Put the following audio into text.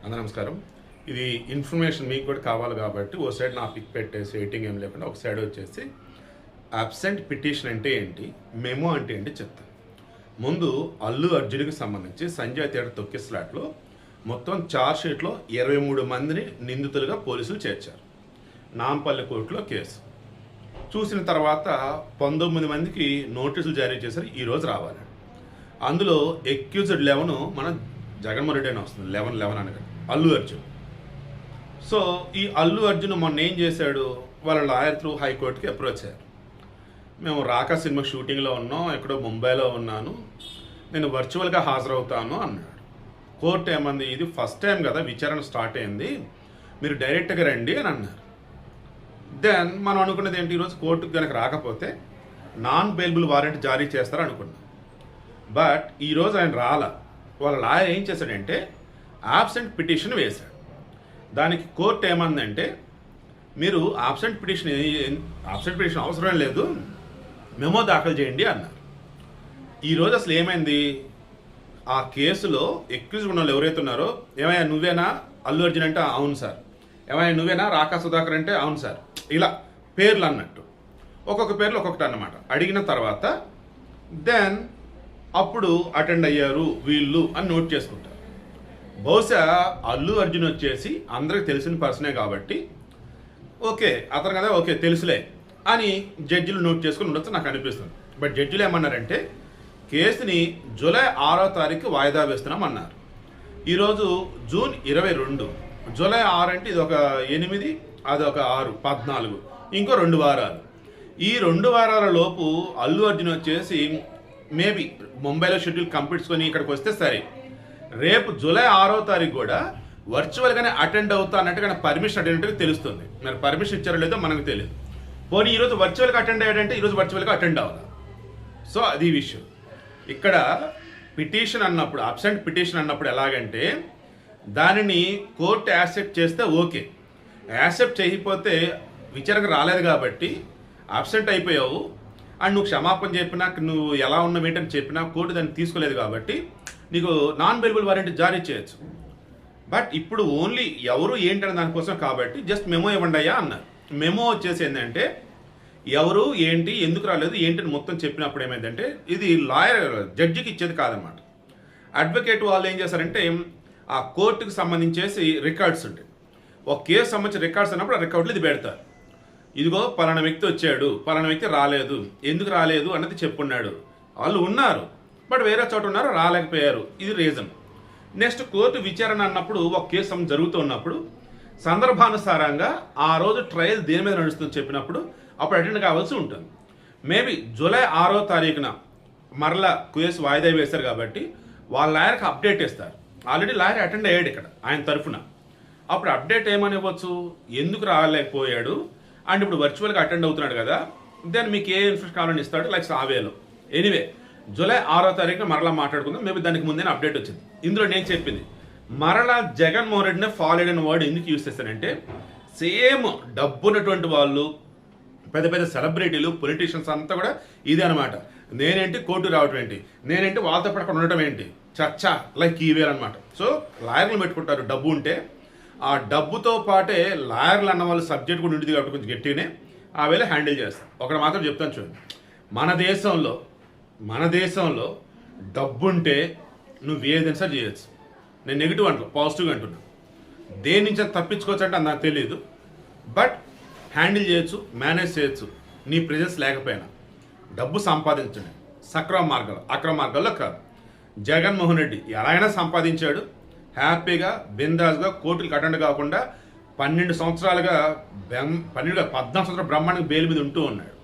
అందరూ నమస్కారం. ఇది ఇన్ఫర్మేషన్ మీకు కూడా కావాలి కాబట్టి ఓ సైడ్ నా పిక్ పెట్టేసి ఎయిటింగ్ ఏం లేకుండా ఒక సైడ్ వచ్చేసి అబ్సెంట్ పిటిషన్ అంటే ఏంటి, మెమో అంటే ఏంటి చెప్తాను. ముందు అల్లు అర్జున్కి సంబంధించి సంజయ్ థియేటర్ తొక్కిస్లాట్లో మొత్తం ఛార్జ్ షీట్లో 23 మందిని నిందితులుగా పోలీసులు చేర్చారు. నాంపల్లి కోర్టులో కేసు చూసిన తర్వాత 19 మందికి నోటీసులు జారీ చేశారు. ఈరోజు రావాలి. అందులో ఎక్యూజ్డ్ 11 మన జగన్మోహన్ రెడ్డి అని వస్తుంది. 11 అనగా అల్లు అర్జున్. సో ఈ అల్లు అర్జున్ మొన్న ఏం చేశాడు, వాళ్ళ లాయర్ త్రూ హైకోర్టుకి అప్రోచ్ అయ్యారు. మేము రాకా సినిమా షూటింగ్లో ఉన్నాం, ఎక్కడో ముంబైలో ఉన్నాను, నేను వర్చువల్గా హాజరవుతాను అన్నాడు. కోర్టు ఏమంది, ఇది ఫస్ట్ టైం కదా విచారణ స్టార్ట్ అయింది, మీరు డైరెక్ట్గా రండి అని అన్నారు. దెన్ మనం అనుకున్నది ఏంటి, ఈరోజు కోర్టుకు కనుక రాకపోతే నాన్ బెయిలబుల్ వారెంట్ జారీ చేస్తారు అనుకున్నాం. బట్ ఈరోజు ఆయన రాలా. వాళ్ళ లాయర్ ఏం చేశాడంటే ఆబ్సెంట్ పిటిషన్ వేశాడు. దానికి కోర్టు ఏమందంటే, మీరు ఆబ్సెంట్ పిటిషన్ అవసరం లేదు, మెమో దాఖలు చేయండి అన్నారు. ఈరోజు అసలు ఏమైంది, ఆ కేసులో ఎక్యూజ్ ఉన్న వాళ్ళు ఎవరైతే ఉన్నారో, ఏమయ్యా నువ్వేనా అల్లు అర్జున్ అంటే అవును సార్, ఏమయ్యా నువ్వేనా రాకా సుధాకర్ అంటే అవును సార్, ఇలా పేర్లు అన్నట్టు ఒక్కొక్క పేర్లు ఒక్కొక్కటి అన్నమాట. అడిగిన తర్వాత దెన్ అప్పుడు అటెండ్ అయ్యారు వీళ్ళు అని నోట్ చేసుకుంటారు. బహుశా అల్లు అర్జున్ వచ్చేసి అందరికి తెలిసిన పర్సనే కాబట్టి ఓకే అతను కదా, ఓకే తెలుసులే అని జడ్జిలు నోట్ చేసుకుని ఉండొచ్చు నాకు అనిపిస్తుంది. బట్ జడ్జిలు ఏమన్నారంటే కేసుని జూలై 6వ తారీఖు వాయిదా వేస్తున్నాం అన్నారు. ఈరోజు జూన్ 22, జూలై 6 అంటే ఇది ఒక 8, అదొక 6, 14, ఇంకో 2 వారాలు. ఈ 2 వారాల లోపు అల్లు అర్జున్ వచ్చేసి మేబీ ముంబైలో షెడ్యూల్ కంప్లీట్స్కొని ఇక్కడికి వస్తే సరే, రేపు జూలై 6వ తారీఖు కూడా వర్చువల్గానే అటెండ్ అవుతా అన్నట్టుగా పర్మిషన్ అటెండ్ తెలుస్తుంది. మరి పర్మిషన్ ఇచ్చారో లేదో మనకు తెలియదు. పోనీ ఈరోజు వర్చువల్గా అటెండ్ అయ్యాడంటే ఈరోజు వర్చువల్గా అటెండ్ అవ్వాలి. సో అది విషయం. ఇక్కడ పిటిషన్ అన్నప్పుడు, అబ్సెంట్ పిటిషన్ అన్నప్పుడు ఎలాగంటే దానిని కోర్టు యాక్సెప్ట్ చేస్తే ఓకే, యాక్సెప్ట్ చేయకపోతే విచారణకు రాలేదు కాబట్టి అబ్సెంట్ అయిపోయావు అండ్ నువ్వు క్షమాపణ చెప్పినా, నువ్వు ఎలా ఉన్నావు ఏంటని చెప్పినా కోర్టు దాన్ని తీసుకోలేదు కాబట్టి నీకు నాన్ బెయిలబుల్ వారెంట్ జారీ చేయొచ్చు. బట్ ఇప్పుడు ఓన్లీ ఎవరు ఏంటనే దానికోసం కాబట్టి జస్ట్ మెమో ఇవ్వండి అయ్యా అన్నారు. మెమో వచ్చేసి ఏంటంటే ఎవరు ఏంటి ఎందుకు రాలేదు ఏంటని మొత్తం చెప్పినప్పుడు ఏమైందంటే ఇది లాయర్ జడ్జికి ఇచ్చేది కాదనమాట. అడ్వకేట్ వాళ్ళు ఏం చేశారంటే ఆ కోర్టుకు సంబంధించేసి రికార్డ్స్ ఉంటాయి, ఒక కేసు సంబంధించిన రికార్డ్స్ అన్నప్పుడు ఆ రికార్డులు ఇది పెడతారు. ఇదిగో పలానా వ్యక్తి వచ్చాడు, పలానా వ్యక్తి రాలేదు, ఎందుకు రాలేదు అన్నది చెప్పున్నాడు, వాళ్ళు ఉన్నారు బట్ వేరే చోట ఉన్నారు రాలేకపోయారు, ఇది రీజన్. నెక్స్ట్ కోర్టు విచారణ అన్నప్పుడు ఒక కేసు జరుగుతూ ఉన్నప్పుడు సందర్భానుసారంగా ఆ రోజు ట్రయల్ దేని మీద నడుస్తుందని చెప్పినప్పుడు అప్పుడు అటెండ్ కావాల్సి ఉంటుంది. మేబీ జూలై 6వ తారీఖున మరలా కేసు వాయిదా వేశారు కాబట్టి వాళ్ళ లాయర్కి అప్డేట్ ఇస్తారు. ఆల్రెడీ లాయర్ అటెండ్ అయ్యాడు ఇక్కడ ఆయన తరఫున. అప్పుడు అప్డేట్ ఏమని ఇవ్వచ్చు, ఎందుకు రాలేకపోయాడు అండ్ ఇప్పుడు వర్చువల్గా అటెండ్ అవుతున్నాడు కదా, దెన్ మీకు ఏ ఇన్ఫర్మేషన్ కావాలని ఇస్తాడు లైక్ ఆవేలో. ఎనీవే జూలై 6వ తారీఖున మరలా మాట్లాడుకుందాం. మేబీ దానికి ముందే అప్డేట్ వచ్చింది. ఇందులో నేను చెప్పింది మరలా జగన్మోహన్ రెడ్డిని ఫాలోడ్ అయిన వర్డ్ ఎందుకు యూజ్ చేస్తానంటే, సేమ్ డబ్బున్నటువంటి వాళ్ళు, పెద్ద పెద్ద సెలబ్రిటీలు, పొలిటీషియన్స్ అంతా కూడా ఇదే అనమాట. నేనేంటి కోర్టు రావటం ఏంటి, నేనేంటి వాళ్ళతో పాటు అక్కడ ఉండటం ఏంటి, చర్చా లైక్ ఈ వేలు అనమాట. సో లాయర్లు పెట్టుకుంటారు డబ్బు ఉంటే, ఆ డబ్బుతో పాటే లాయర్లు అన్న వాళ్ళు సబ్జెక్ట్ కూడా ఉంటుంది కాబట్టి కొంచెం గట్టిగానే ఆ వేళ హ్యాండిల్ చేస్తాం. ఒకటి మాత్రం చెప్తాను చూడండి, మన దేశంలో డబ్బుంటే నువ్వు ఏదైనా సరే చేయొచ్చు. నేను నెగిటివ్ అంటున్నా, పాజిటివ్గా అంటున్నా. దేని నుంచి తప్పించుకోవచ్చు అంటే అది నాకు తెలియదు, బట్ హ్యాండిల్ చేయొచ్చు, మేనేజ్ చేయొచ్చు. నీ ప్రెజెన్స్ లేకపోయినా డబ్బు సంపాదించండి సక్రమ మార్గాలు, అక్రమ మార్గాల్లో కాదు. జగన్మోహన్ రెడ్డి ఎలాగైనా సంపాదించాడు, హ్యాపీగా బిందాస్గా కోర్టులకు అటెండ్ కాకుండా 14 సంవత్సరాలుగా 14 సంవత్సరాలు బ్రహ్మాండంగా బెయిల్ మీద ఉంటూ ఉన్నాడు.